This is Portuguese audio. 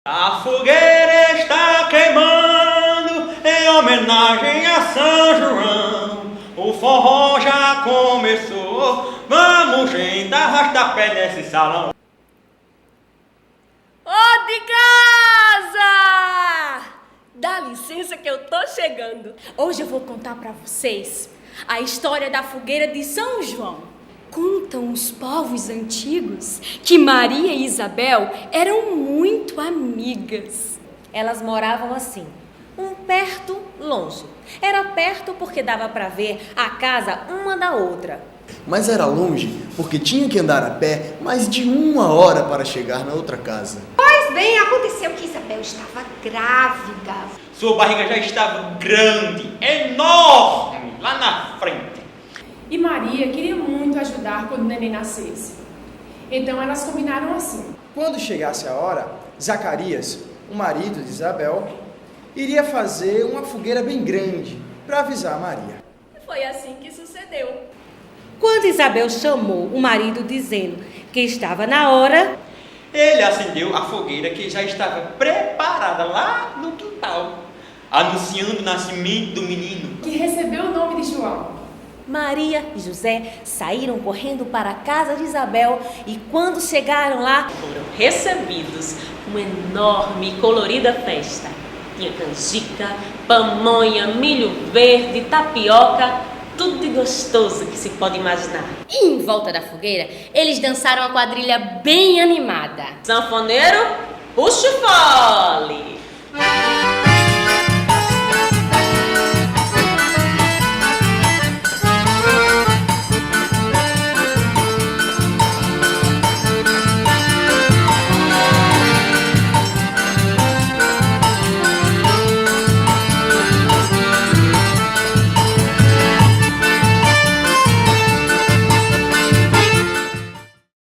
A fogueira está queimando em homenagem a São João. O forró já começou, vamos gente arrasta-pé nesse salão. Ô de casa! Dá licença que eu tô chegando. Hoje eu vou contar pra vocês a história da fogueira de São João. Contam os povos antigos que Maria e Isabel eram muito amigas. Elas moravam assim, um perto, longe. Era perto porque dava pra ver a casa uma da outra. Mas era longe porque tinha que andar a pé mais de 1 hora para chegar na outra casa. Pois bem, aconteceu que Isabel estava grávida. Sua barriga já estava grande, enorme, lá na frente. E Maria queria muito ajudar quando o neném nascesse. Então elas combinaram assim. Quando chegasse a hora, Zacarias, o marido de Isabel, iria fazer uma fogueira bem grande para avisar Maria. Foi assim que sucedeu. Quando Isabel chamou o marido dizendo que estava na hora, Ele acendeu a fogueira que já estava preparada lá no quintal, anunciando o nascimento do menino. Que recebeu o nome de João. Maria e José saíram correndo para a casa de Isabel e quando chegaram lá, Foram recebidos uma enorme e colorida festa. Tinha canjica, pamonha, milho verde, tapioca, tudo de gostoso que se pode imaginar. E em volta da fogueira, eles dançaram uma quadrilha bem animada. Sanfoneiro, puxa o fole!